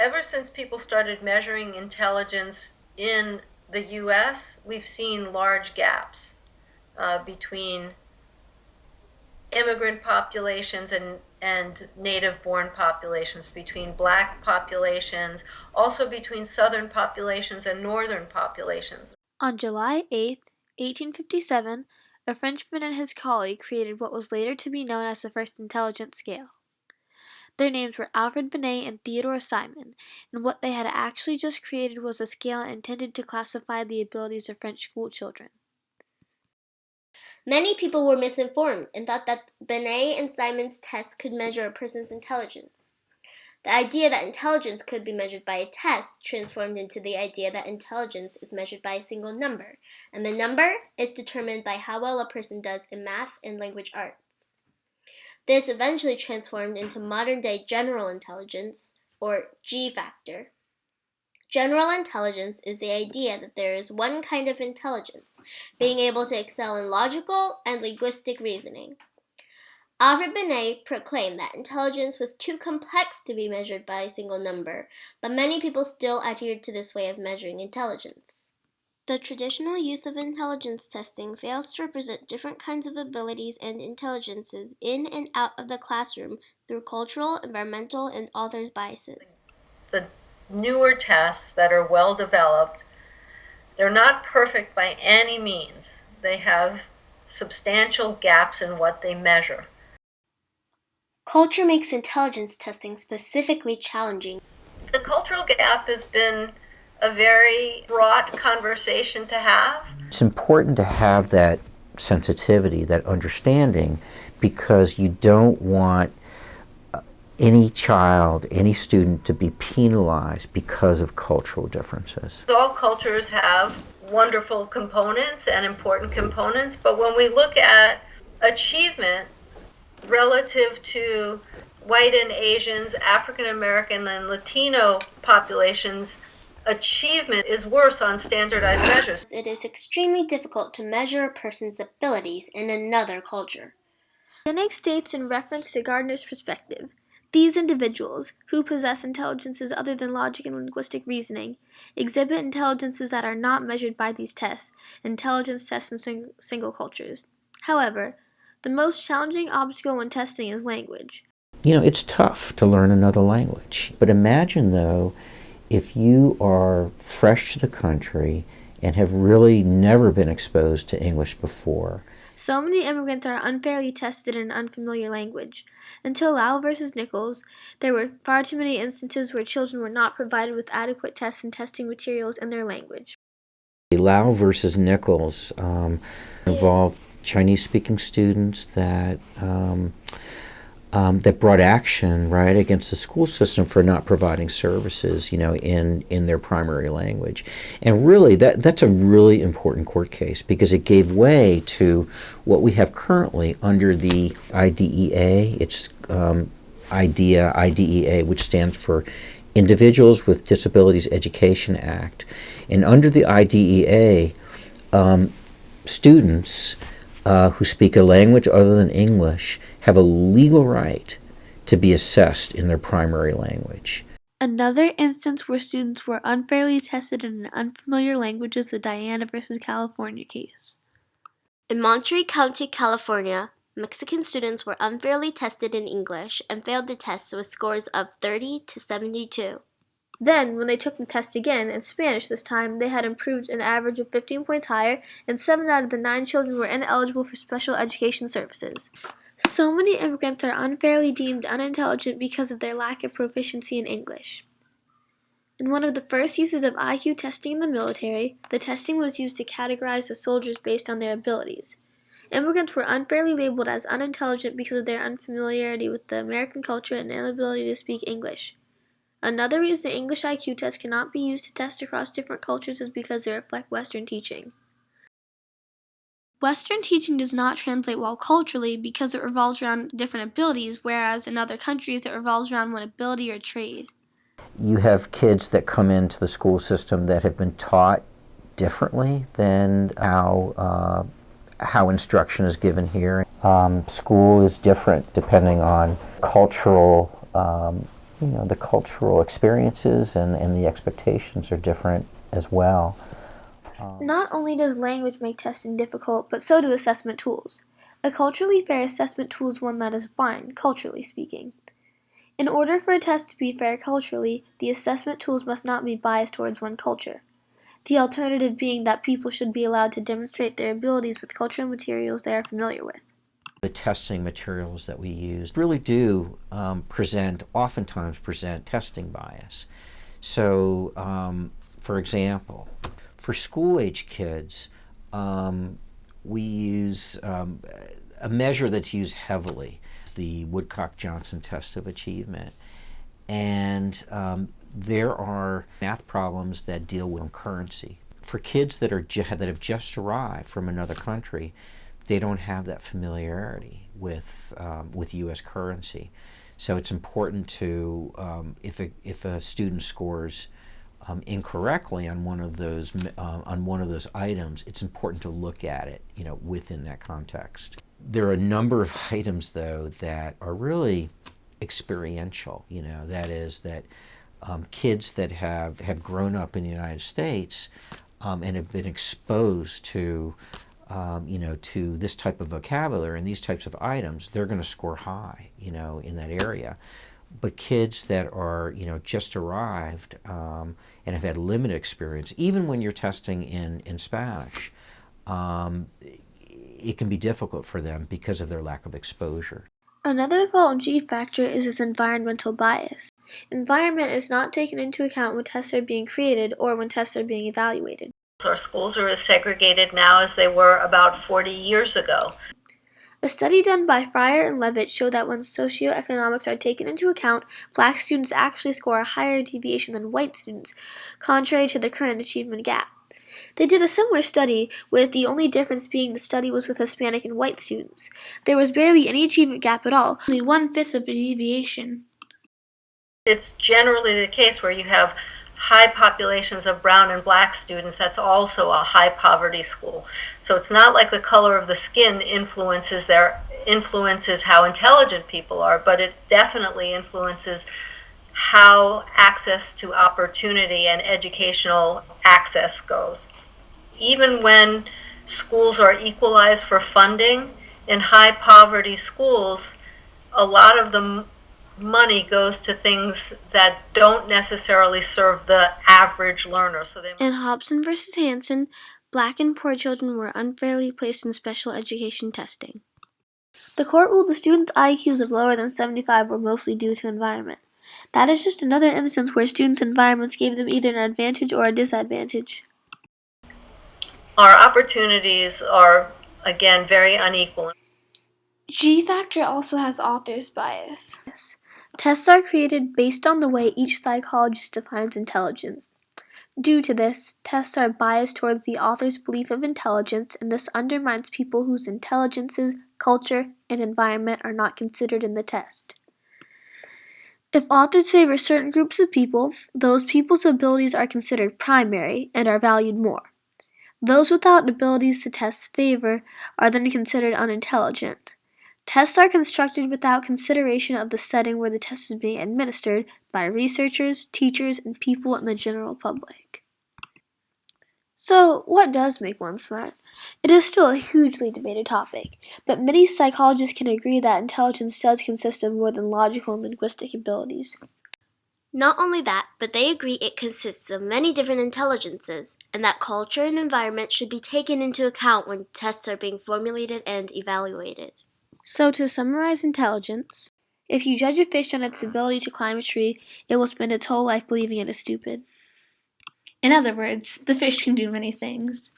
Ever since people started measuring intelligence in the US, we've seen large gaps between immigrant populations and native-born populations, between black populations, also between southern populations and northern populations. On July 8, 1857, a Frenchman and his colleague created what was later to be known as the first intelligence scale. Their names were Alfred Binet and Theodore Simon, and what they had actually just created was a scale intended to classify the abilities of French schoolchildren. Many people were misinformed and thought that Binet and Simon's test could measure a person's intelligence. The idea that intelligence could be measured by a test transformed into the idea that intelligence is measured by a single number, and the number is determined by how well a person does in math and language arts. This eventually transformed into modern-day general intelligence, or G factor. General intelligence is the idea that there is one kind of intelligence, being able to excel in logical and linguistic reasoning. Alfred Binet proclaimed that intelligence was too complex to be measured by a single number, but many people still adhered to this way of measuring intelligence. The traditional use of intelligence testing fails to represent different kinds of abilities and intelligences in and out of the classroom through cultural, environmental, and authors' biases. The newer tests that are well developed, they're not perfect by any means. They have substantial gaps in what they measure. Culture makes intelligence testing specifically challenging. The cultural gap has been a very fraught conversation to have. It's important to have that sensitivity, that understanding, because you don't want any child, any student to be penalized because of cultural differences. All cultures have wonderful components and important components, but when we look at achievement relative to white and Asians, African American and Latino populations, achievement is worse on standardized measures. It is extremely difficult to measure a person's abilities in another culture. Binet states in reference to Gardner's perspective, these individuals, who possess intelligences other than logic and linguistic reasoning, exhibit intelligences that are not measured by these tests, intelligence tests in single cultures. However, the most challenging obstacle when testing is language. You know, it's tough to learn another language. But imagine, though, if you are fresh to the country and have really never been exposed to English before. So many immigrants are unfairly tested in an unfamiliar language. Until Lau versus Nichols, there were far too many instances where children were not provided with adequate tests and testing materials in their language. Lau versus Nichols involved Chinese-speaking students that brought action, right, against the school system for not providing services, in their primary language. And really, that's a really important court case because it gave way to what we have currently under the IDEA. It's IDEA, which stands for Individuals with Disabilities Education Act. And under the IDEA, students who speak a language other than English have a legal right to be assessed in their primary language. Another instance where students were unfairly tested in an unfamiliar language is the Diana versus California case. In Monterey County, California, Mexican students were unfairly tested in English and failed the test with scores of 30 to 72. Then, when they took the test again, in Spanish this time, they had improved an average of 15 points higher, and 7 out of the 9 children were ineligible for special education services. So many immigrants are unfairly deemed unintelligent because of their lack of proficiency in English. In one of the first uses of IQ testing in the military, the testing was used to categorize the soldiers based on their abilities. Immigrants were unfairly labeled as unintelligent because of their unfamiliarity with the American culture and inability to speak English. Another reason the English IQ test cannot be used to test across different cultures is because they reflect Western teaching. Western teaching does not translate well culturally because it revolves around different abilities, whereas in other countries it revolves around one ability or trade. You have kids that come into the school system that have been taught differently than how instruction is given here. School is different depending on cultural the cultural experiences and the expectations are different as well. Not only does language make testing difficult, but so do assessment tools. A culturally fair assessment tool is one that is blind, culturally speaking. In order for a test to be fair culturally, the assessment tools must not be biased towards one culture. The alternative being that people should be allowed to demonstrate their abilities with cultural materials they are familiar with. The testing materials that we use really do oftentimes present testing bias. So, for example, for school-age kids, we use a measure that's used heavily, the Woodcock-Johnson test of achievement. And there are math problems that deal with currency. For kids that have just arrived from another country, they don't have that familiarity with U.S. currency. So it's important to, if a student scores incorrectly on one of those items, it's important to look at it, within that context. There are a number of items, though, that are really experiential. That is that kids that have grown up in the United States and have been exposed to to this type of vocabulary and these types of items, they're going to score high, in that area. But kids that are, just arrived and have had limited experience, even when you're testing in Spanish, it can be difficult for them because of their lack of exposure. Another fault in G factor is its environmental bias. Environment is not taken into account when tests are being created or when tests are being evaluated. Our schools are as segregated now as they were about 40 years ago. A study done by Fryer and Levitt showed that when socioeconomics are taken into account, black students actually score a higher deviation than white students, contrary to the current achievement gap. They did a similar study, with the only difference being the study was with Hispanic and white students. There was barely any achievement gap at all, only 1/5 of a deviation. It's generally the case where you have high populations of brown and black students. That's also a high poverty school. So it's not like the color of the skin influences how intelligent people are, but it definitely influences how access to opportunity and educational access goes. Even when schools are equalized for funding, in high poverty schools, a lot of the money goes to things that don't necessarily serve the average learner. In Hobson versus Hansen, black and poor children were unfairly placed in special education testing. The court ruled the students' IQs of lower than 75 were mostly due to environment. That is just another instance where students' environments gave them either an advantage or a disadvantage. Our opportunities are, again, very unequal. G factor also has author's bias. Tests are created based on the way each psychologist defines intelligence. Due to this, tests are biased towards the author's belief of intelligence, and this undermines people whose intelligences, culture, and environment are not considered in the test. If authors favor certain groups of people, those people's abilities are considered primary and are valued more. Those without abilities to test favor are then considered unintelligent. Tests are constructed without consideration of the setting where the test is being administered by researchers, teachers, and people in the general public. So, what does make one smart? It is still a hugely debated topic, but many psychologists can agree that intelligence does consist of more than logical and linguistic abilities. Not only that, but they agree it consists of many different intelligences, and that culture and environment should be taken into account when tests are being formulated and evaluated. So, to summarize intelligence, if you judge a fish on its ability to climb a tree, it will spend its whole life believing it is stupid. In other words, the fish can do many things.